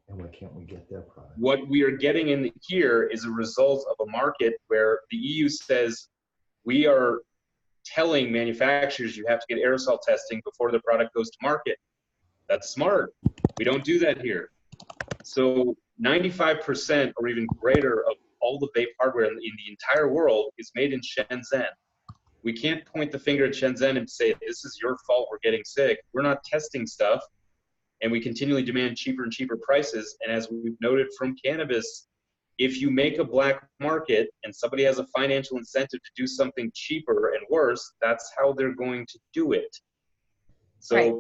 And why can't we get their product? What we are getting in here is a result of a market where the EU says we are telling manufacturers you have to get aerosol testing before the product goes to market. That's smart. We don't do that here. So 95% or even greater of all the vape hardware in the entire world is made in Shenzhen. We can't point the finger at Shenzhen and say, this is your fault, we're getting sick. We're not testing stuff, and we continually demand cheaper and cheaper prices. And as we've noted from cannabis, if you make a black market and somebody has a financial incentive to do something cheaper and worse, that's how they're going to do it. So right.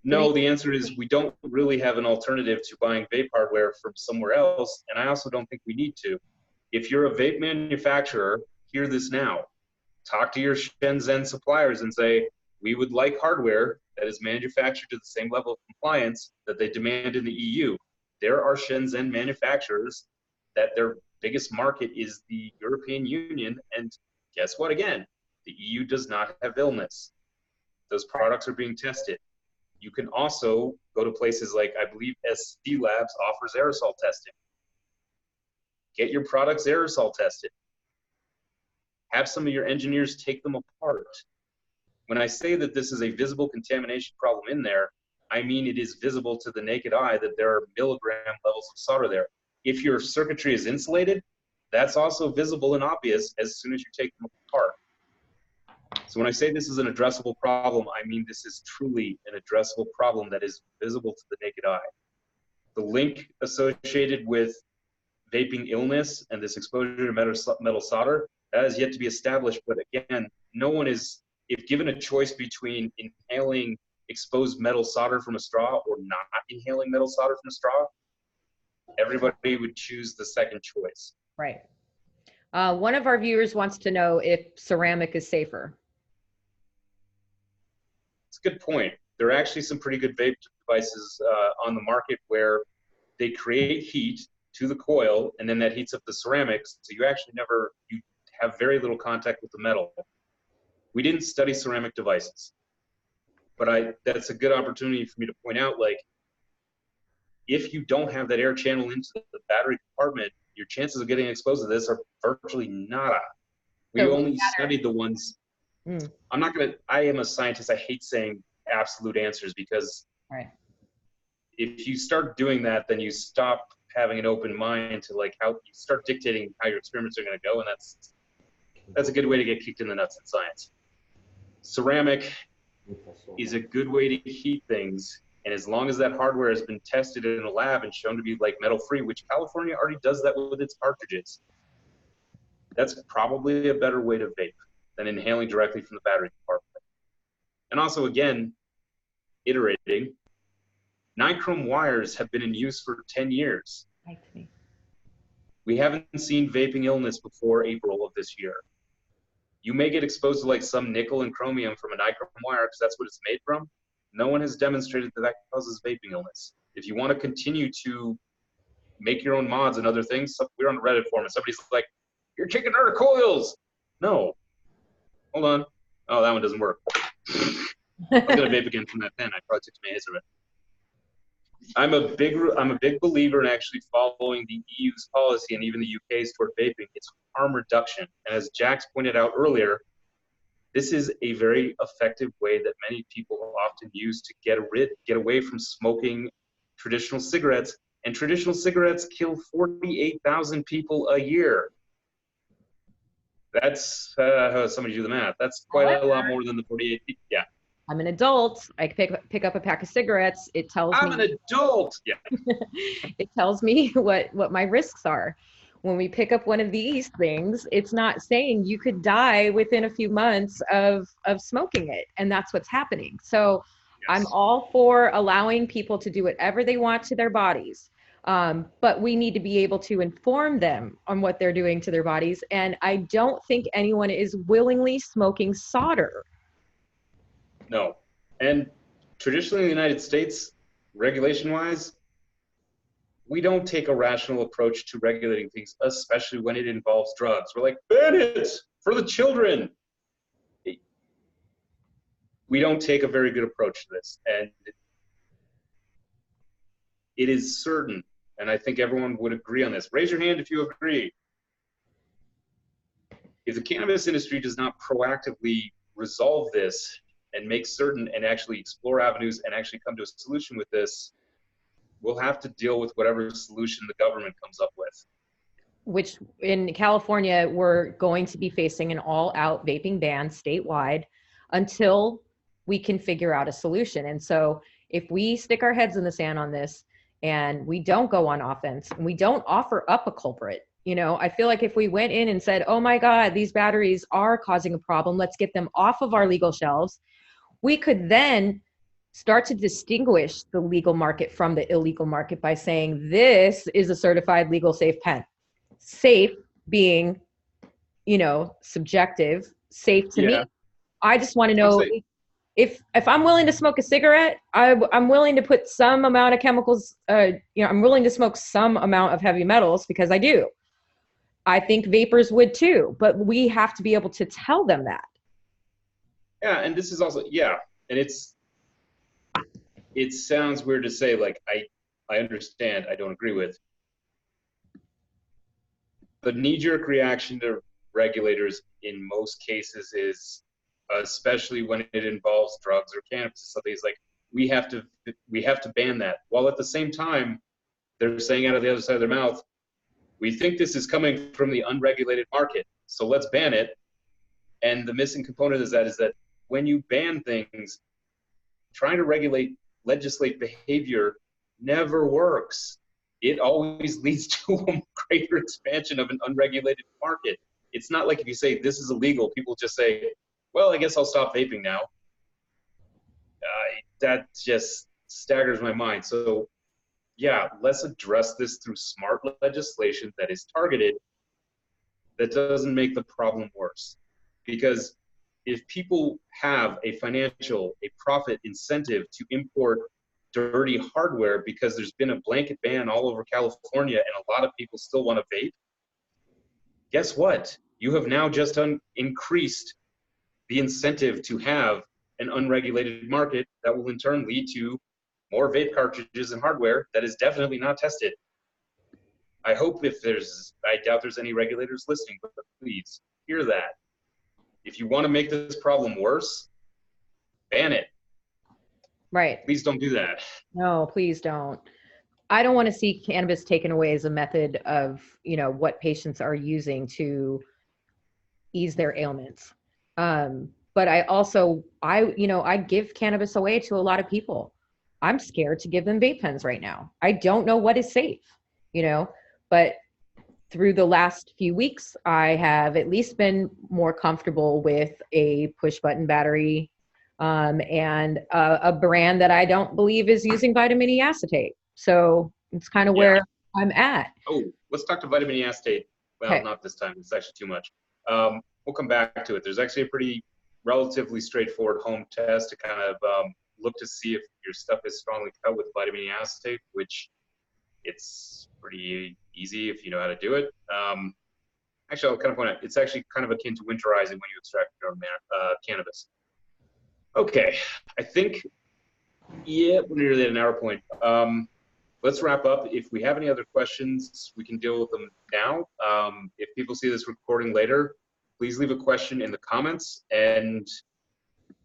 No, the answer is we don't really have an alternative to buying vape hardware from somewhere else, and I also don't think we need to. If you're a vape manufacturer, hear this now. Talk to your Shenzhen suppliers and say, we would like hardware that is manufactured to the same level of compliance that they demand in the EU. There are Shenzhen manufacturers that their biggest market is the European Union, and guess what again? The EU does not have illness. Those products are being tested. You can also go to places like, I believe SC Labs offers aerosol testing. Get your products aerosol tested. Have some of your engineers take them apart. When I say that this is a visible contamination problem in there, I mean it is visible to the naked eye that there are milligram levels of solder there. If your circuitry is insulated, that's also visible and obvious as soon as you take them apart. So when I say this is an addressable problem, I mean this is truly an addressable problem that is visible to the naked eye. The link associated with vaping illness and this exposure to metal solder, that is yet to be established. But again, no one is, if given a choice between inhaling exposed metal solder from a straw or not inhaling metal solder from a straw, everybody would choose the second choice. Right. One of our viewers wants to know if ceramic is safer. It's a good point. There are actually some pretty good vape devices on the market where they create heat to the coil, and then that heats up the ceramics, so you actually you have very little contact with the metal. We didn't study ceramic devices, but that's a good opportunity for me to point out, like, if you don't have that air channel into the battery compartment, your chances of getting exposed to this are virtually nada. We only studied the ones. I am a scientist. I hate saying absolute answers because if you start doing that, then you stop having an open mind to like how you start dictating how your experiments are going to go. And that's a good way to get kicked in the nuts in science. Ceramic is a good way to heat things. And as long as that hardware has been tested in a lab and shown to be like metal free, which California already does that with its cartridges, that's probably a better way to vape than inhaling directly from the battery compartment. And also, again, iterating, nichrome wires have been in use for 10 years. We haven't seen vaping illness before April of this year. You may get exposed to like some nickel and chromium from a nichrome wire because that's what it's made from. No one has demonstrated that that causes vaping illness. If you want to continue to make your own mods and other things, we're on the Reddit forum and somebody's like, you're kicking our coils. No. Hold on. Oh, that one doesn't work. I'm going to vape again from that pen. I probably took my hands of it. I'm a big believer in actually following the EU's policy and even the UK's toward vaping. It's harm reduction. And as Jax pointed out earlier, This is a very effective way that many people often use to get away from smoking traditional cigarettes. And traditional cigarettes kill 48,000 people a year. That's, somebody do the math. That's quite a lot more than the 48 people. Yeah. I'm an adult. I pick up a pack of cigarettes. It tells me. I'm an adult. Yeah. It tells me what my risks are. When we pick up one of these things, it's not saying you could die within a few months of smoking it, and that's what's happening. So yes. I'm all for allowing people to do whatever they want to their bodies, but we need to be able to inform them on what they're doing to their bodies. And I don't think anyone is willingly smoking solder. No. And traditionally in the United States, regulation-wise, we don't take a rational approach to regulating things, especially when it involves drugs. We're like, ban it for the children. We don't take a very good approach to this. And it is certain, and I think everyone would agree on this. Raise your hand if you agree. If the cannabis industry does not proactively resolve this and make certain and actually explore avenues and actually come to a solution with this, we'll have to deal with whatever solution the government comes up with. Which in California, we're going to be facing an all-out vaping ban statewide until we can figure out a solution. And so if we stick our heads in the sand on this and we don't go on offense and we don't offer up a culprit, you know, I feel like if we went in and said, oh my God, these batteries are causing a problem, let's get them off of our legal shelves, we could then start to distinguish the legal market from the illegal market by saying this is a certified legal safe pen. Safe being, you know, subjective, safe to me. I just want to know if I'm willing to smoke a cigarette, I'm willing to put some amount of chemicals, you know, I'm willing to smoke some amount of heavy metals because I do. I think vapors would too, but we have to be able to tell them that. Yeah, and this is also, yeah, and it sounds weird to say, like, I understand, I don't agree with. The knee-jerk reaction to regulators in most cases is, especially when it involves drugs or cannabis, something is like, we have to ban that. While at the same time, they're saying out of the other side of their mouth, we think this is coming from the unregulated market, so let's ban it. And the missing component is that when you ban things, trying to legislate behavior never works. It always leads to a greater expansion of an unregulated market. It's not like if you say this is illegal, people just say, well, I guess I'll stop vaping now. That just staggers my mind. So yeah, let's address this through smart legislation that is targeted, that doesn't make the problem worse. Because if people have a profit incentive to import dirty hardware because there's been a blanket ban all over California and a lot of people still want to vape, guess what? You have now just increased the incentive to have an unregulated market that will in turn lead to more vape cartridges and hardware that is definitely not tested. I doubt there's any regulators listening, but please hear that. If you want to make this problem worse, ban it. Right. Please don't do that. No, please don't. I don't want to see cannabis taken away as a method of, you know, what patients are using to ease their ailments. But I give cannabis away to a lot of people. I'm scared to give them vape pens right now. I don't know what is safe, you know, but through the last few weeks, I have at least been more comfortable with a push button battery and a brand that I don't believe is using vitamin E acetate. So it's kind of where I'm at. Oh, let's talk to vitamin E acetate. Well, okay. Not this time. It's actually too much. We'll come back to it. There's actually a pretty relatively straightforward home test to kind of look to see if your stuff is strongly cut with vitamin E acetate, which it's pretty easy if you know how to do it. Actually, I'll kind of point out, it's actually kind of akin to winterizing when you extract your own cannabis. Okay, I think, we're nearly at an hour point. Let's wrap up. If we have any other questions, we can deal with them now. If people see this recording later, please leave a question in the comments, and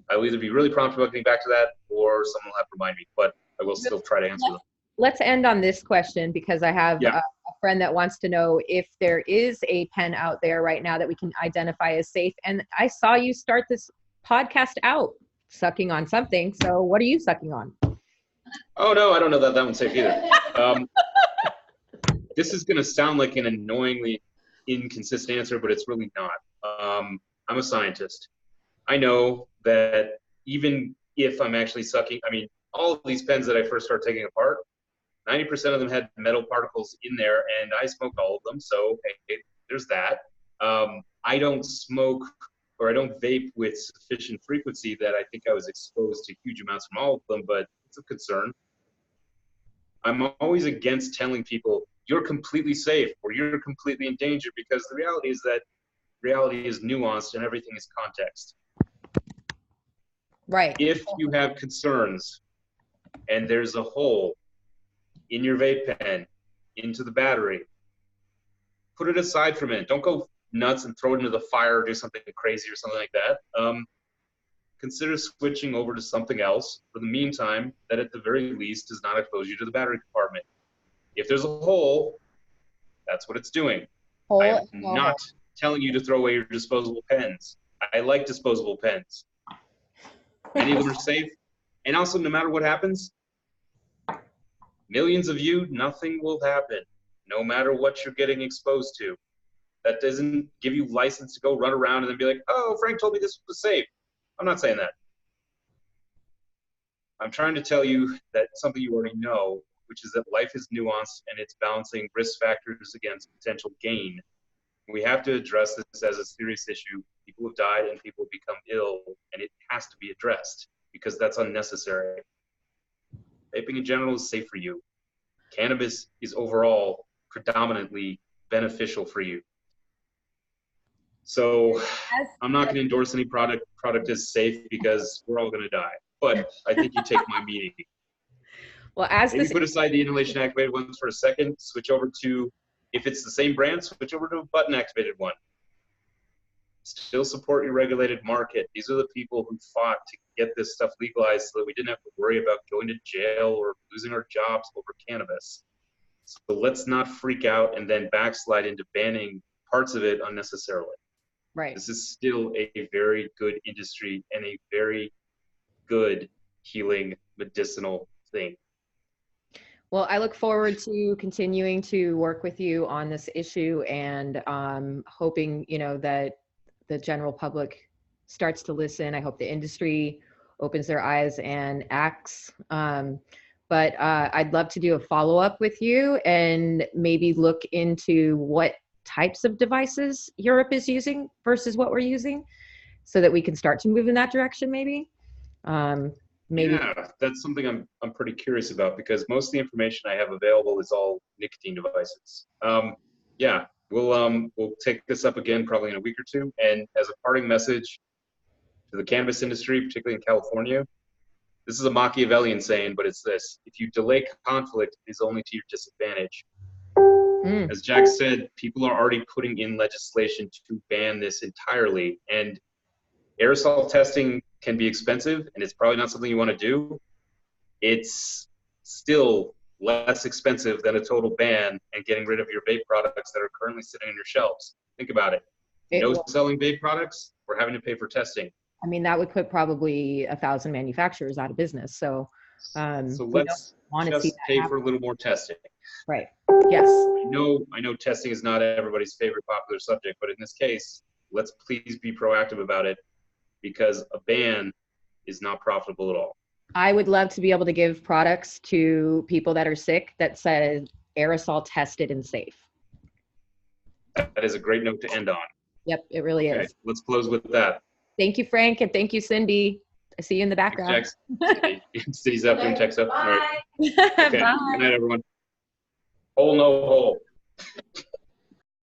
I will either be really prompt about getting back to that, or someone will have to remind me, but I will still try to answer them. Let's end on this question, because I have a friend that wants to know if there is a pen out there right now that we can identify as safe. And I saw you start this podcast out sucking on something. So what are you sucking on? Oh, no, I don't know that that one's safe either. This is going to sound like an annoyingly inconsistent answer, but it's really not. I'm a scientist. I know that even if I'm actually sucking, I mean, all of these pens that I first started taking apart, 90% of them had metal particles in there, and I smoked all of them, so hey, there's that. I don't smoke, or I don't vape with sufficient frequency that I think I was exposed to huge amounts from all of them, but it's a concern. I'm always against telling people, you're completely safe, or you're completely in danger, because the reality is that reality is nuanced and everything is context. Right. If you have concerns, and there's a hole in your vape pen, into the battery, put it aside for a minute. Don't go nuts and throw it into the fire or do something crazy or something like that. Consider switching over to something else for the meantime that at the very least does not expose you to the battery compartment. If there's a hole, that's what it's doing. I am not telling you to throw away your disposable pens. I like disposable pens. Many of them are safe. And also, no matter what happens, millions of you, nothing will happen, no matter what you're getting exposed to. That doesn't give you license to go run around and then be like, oh, Frank told me this was safe. I'm not saying that. I'm trying to tell you that something you already know, which is that life is nuanced and it's balancing risk factors against potential gain. We have to address this as a serious issue. People have died and people have become ill, and it has to be addressed because that's unnecessary. Vaping in general is safe for you. Cannabis is overall predominantly beneficial for you. So I'm not going to endorse any product as safe because we're all going to die. But I think you take my meaning. Well, as maybe put aside the inhalation-activated ones for a second, switch over to, if it's the same brand, switch over to a button-activated one. Still support your regulated market. These are the people who fought to get this stuff legalized so that we didn't have to worry about going to jail or losing our jobs over cannabis. So let's not freak out and then backslide into banning parts of it unnecessarily. Right. This is still a very good industry and a very good healing medicinal thing. Well, I look forward to continuing to work with you on this issue, and hoping, you know, that the general public starts to listen. I hope the industry opens their eyes and acts. But I'd love to do a follow-up with you and maybe look into what types of devices Europe is using versus what we're using, so that we can start to move in that direction maybe. Maybe. Yeah, that's something I'm pretty curious about, because most of the information I have available is all nicotine devices. Yeah, we'll take this up again probably in a week or two. And as a parting message to the cannabis industry, particularly in California, this is a Machiavellian saying, but it's this: if you delay conflict, it is only to your disadvantage. As Jack said, people are already putting in legislation to ban this entirely, and aerosol testing can be expensive, and it's probably not something you want to do. It's still less expensive than a total ban and getting rid of your vape products that are currently sitting on your shelves. Think about it. No selling vape products, we're having to pay for testing. I mean, that would put probably 1,000 manufacturers out of business. So let's just pay for a little more testing. Right. Yes. I know testing is not everybody's favorite popular subject, but in this case, let's please be proactive about it, because a ban is not profitable at all. I would love to be able to give products to people that are sick that says aerosol tested and safe. That is a great note to end on. Yep, it really is. Okay, let's close with that. Thank you, Frank, and thank you, Cindy. I see you in the background. Cindy's up doing tech stuff. All right. Bye. Okay. Good night, everyone. Hole, no hole.